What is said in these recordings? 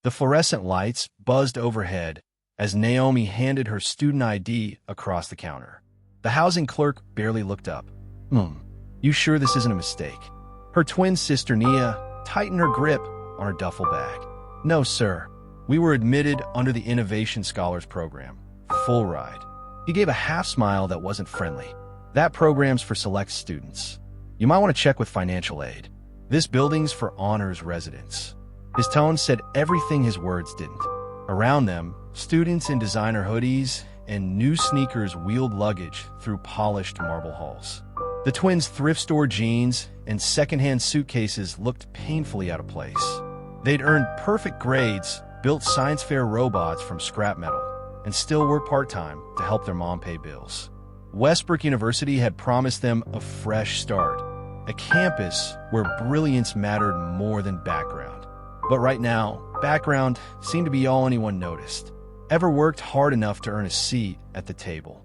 The fluorescent lights buzzed overhead as Naomi handed her student ID across the counter. The housing clerk barely looked up. You sure this isn't a mistake? Her twin sister Nia tightened her grip on her duffel bag. No, sir. We were admitted under the Innovation Scholars Program. Full ride. He gave a half smile that wasn't friendly. That program's for select students. You might want to check with financial aid. This building's for honors residents. His tone said everything his words didn't. Around them, students in designer hoodies and new sneakers wheeled luggage through polished marble halls. The twins' thrift store jeans and secondhand suitcases looked painfully out of place. They'd earned perfect grades, built science fair robots from scrap metal, and still worked part-time to help their mom pay bills. Westbrook University had promised them a fresh start, a campus where brilliance mattered more than background. But right now, background seemed to be all anyone noticed. Ever worked hard enough to earn a seat at the table,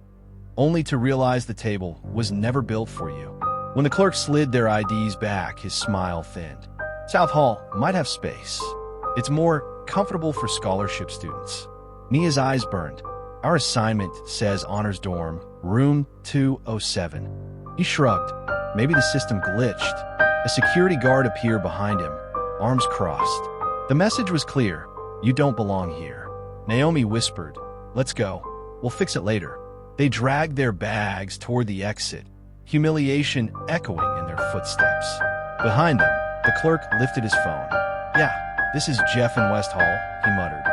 only to realize the table was never built for you. When the clerk slid their IDs back, his smile thinned. South Hall might have space. It's more comfortable for scholarship students. Nia's eyes burned. Our assignment says honors dorm, room 207. He shrugged. Maybe the system glitched. A security guard appeared behind him, arms crossed. The message was clear. You don't belong here. Naomi whispered, "Let's go. We'll fix it later." They dragged their bags toward the exit, humiliation echoing in their footsteps. Behind them, the clerk lifted his phone. "Yeah, this is Jeff in West Hall," he muttered.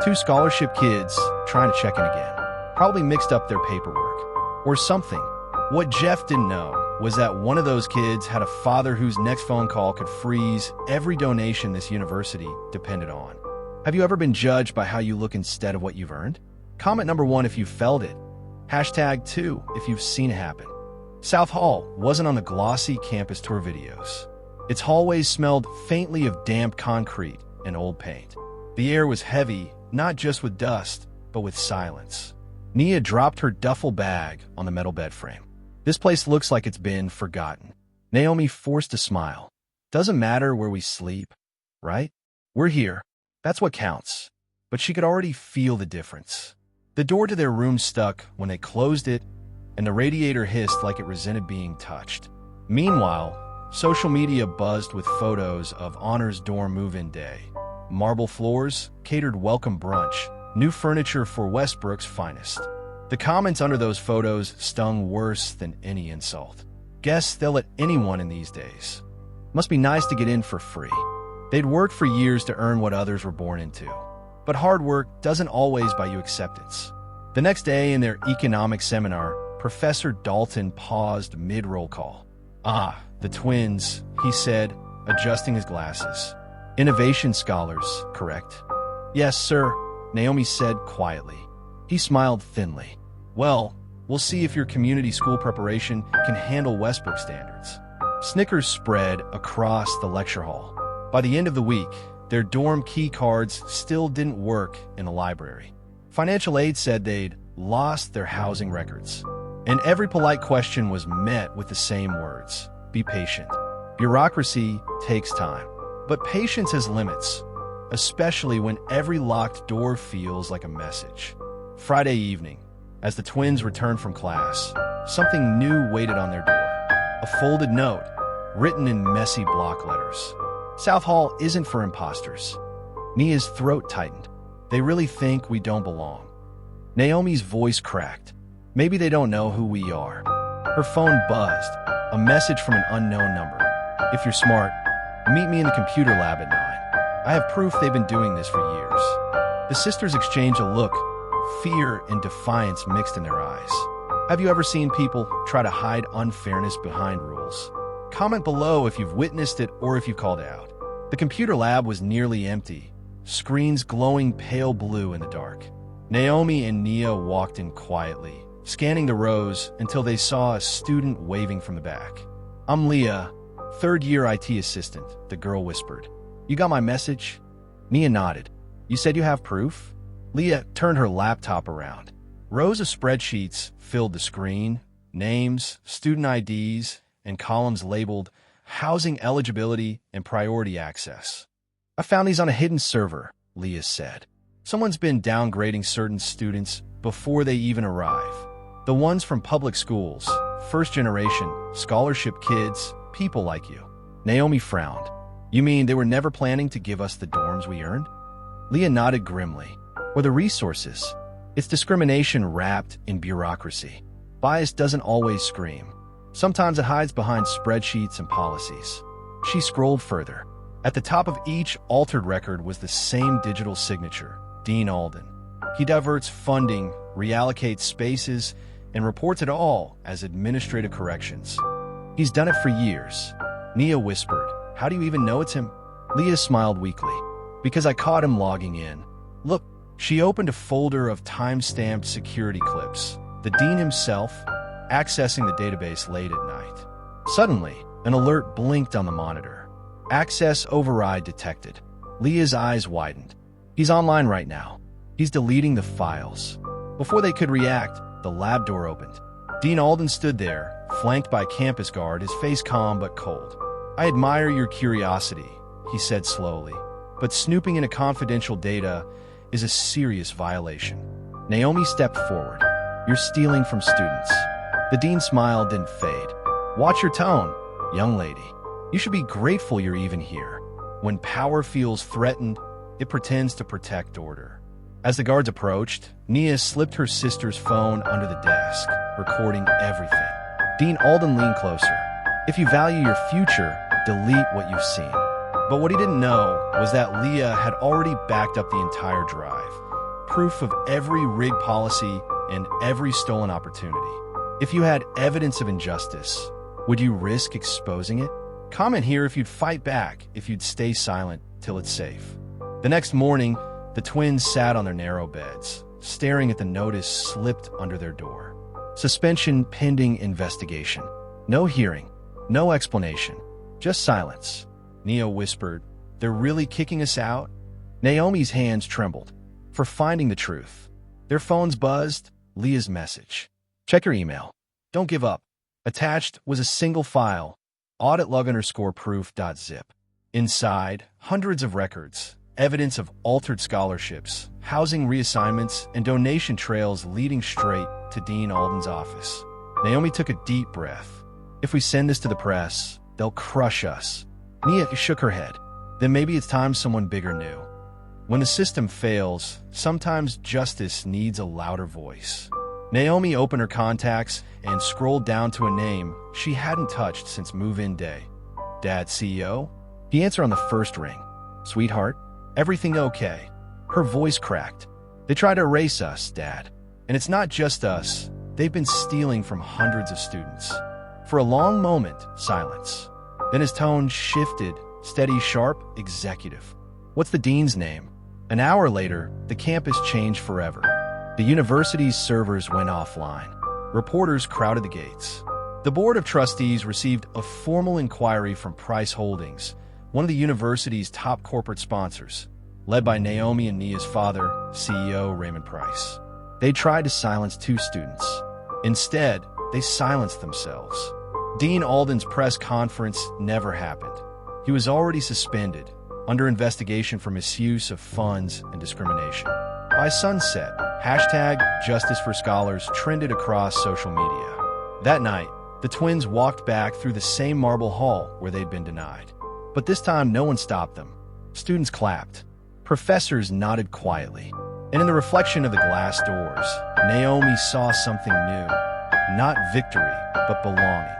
Two scholarship kids trying to check in again. Probably mixed up their paperwork. Or something. What Jeff didn't know was that one of those kids had a father whose next phone call could freeze every donation this university depended on. Have you ever been judged by how you look instead of what you've earned? Comment number 1 if you felt it. Hashtag 2 if you've seen it happen. South Hall wasn't on the glossy campus tour videos. Its hallways smelled faintly of damp concrete and old paint. The air was heavy, not just with dust, but with silence. Nia dropped her duffel bag on the metal bed frame. This place looks like it's been forgotten. Naomi forced a smile. Doesn't matter where we sleep, right? We're here. That's what counts. But she could already feel the difference. The door to their room stuck when they closed it, and the radiator hissed like it resented being touched. Meanwhile, social media buzzed with photos of honors dorm move-in day. Marble floors, catered welcome brunch, new furniture for Westbrook's finest. The comments under those photos stung worse than any insult. Guess they'll let anyone in these days. Must be nice to get in for free. They'd worked for years to earn what others were born into. But hard work doesn't always buy you acceptance. The next day in their economics seminar, Professor Dalton paused mid-roll call. "Ah, the twins," he said, adjusting his glasses. "Innovation scholars, correct?" "Yes, sir," Naomi said quietly. He smiled thinly. "Well, we'll see if your community school preparation can handle Westbrook standards." Snickers spread across the lecture hall. By the end of the week, their dorm key cards still didn't work in the library. Financial aid said they'd lost their housing records. And every polite question was met with the same words: be patient. Bureaucracy takes time. But patience has limits, especially when every locked door feels like a message. Friday evening, as the twins returned from class, something new waited on their door. A folded note, written in messy block letters. "South Hall isn't for imposters." Nia's throat tightened. "They really think we don't belong." Naomi's voice cracked. "Maybe they don't know who we are." Her phone buzzed, a message from an unknown number. "If you're smart, meet me in the computer lab at 9. I have proof they've been doing this for years." The sisters exchanged a look, fear and defiance mixed in their eyes. Have you ever seen people try to hide unfairness behind rules? Comment below if you've witnessed it or if you called out. The computer lab was nearly empty, screens glowing pale blue in the dark. Naomi and Nia walked in quietly, scanning the rows until they saw a student waving from the back. "I'm Leah, third-year IT assistant," the girl whispered. "You got my message?" Nia nodded. "You said you have proof?" Leah turned her laptop around. Rows of spreadsheets filled the screen, names, student IDs, and columns labeled housing eligibility and priority access. "I found these on a hidden server," Leah said. Someone's been downgrading certain students before they even arrive. The ones from public schools, first generation, scholarship kids, people like you. Naomi frowned. You mean they were never planning to give us the dorms we earned? Leah nodded grimly. Or the resources. It's discrimination wrapped in bureaucracy. Bias doesn't always scream. Sometimes it hides behind spreadsheets and policies. She scrolled further. At the top of each altered record was the same digital signature, Dean Alden. He diverts funding, reallocates spaces, and reports it all as administrative corrections. He's done it for years. Nia whispered, How do you even know it's him? Leah smiled weakly. Because I caught him logging in. Look, she opened a folder of time-stamped security clips. The dean himself, accessing the database late at night. Suddenly, an alert blinked on the monitor. Access override detected. Leah's eyes widened. He's online right now. He's deleting the files. Before they could react, the lab door opened. Dean Alden stood there, flanked by campus guard, his face calm but cold. I admire your curiosity, he said slowly, but snooping into confidential data is a serious violation. Naomi stepped forward. You're stealing from students. The dean's smile didn't fade. Watch your tone, young lady. You should be grateful you're even here. When power feels threatened, it pretends to protect order. As the guards approached, Nia slipped her sister's phone under the desk, recording everything. Dean Alden leaned closer. If you value your future, delete what you've seen. But what he didn't know was that Leah had already backed up the entire drive. Proof of every rigged policy and every stolen opportunity. If you had evidence of injustice, would you risk exposing it? Comment here if you'd fight back, if you'd stay silent till it's safe. The next morning, the twins sat on their narrow beds, staring at the notice slipped under their door. Suspension pending investigation. No hearing, no explanation, just silence. Nia whispered, They're really kicking us out? Naomi's hands trembled. For finding the truth. Their phones buzzed. Leah's message. Check your email. Don't give up. Attached was a single file, audit_proof.zip. Inside, hundreds of records, evidence of altered scholarships, housing reassignments, and donation trails leading straight to Dean Alden's office. Naomi took a deep breath. If we send this to the press, they'll crush us. Nia shook her head. Then maybe it's time someone bigger knew. When the system fails, sometimes justice needs a louder voice. Naomi opened her contacts and scrolled down to a name she hadn't touched since move-in day. Dad, CEO? He answered on the first ring. Sweetheart, everything okay? Her voice cracked. They try to erase us, Dad. And it's not just us. They've been stealing from hundreds of students. For a long moment, silence. Then his tone shifted, steady, sharp, executive. What's the dean's name? An hour later, the campus changed forever. The university's servers went offline. Reporters crowded the gates. The Board of Trustees received a formal inquiry from Pryce Holdings, one of the university's top corporate sponsors, led by Naomi and Nia's father, CEO Raymond Pryce. They tried to silence 2 students. Instead, they silenced themselves. Dean Alden's press conference never happened. He was already suspended, under investigation for misuse of funds and discrimination. By sunset, #JusticeForScholars trended across social media. That night, the twins walked back through the same marble hall where they'd been denied. But this time, no one stopped them. Students clapped. Professors nodded quietly. And in the reflection of the glass doors, Naomi saw something new. Not victory, but belonging.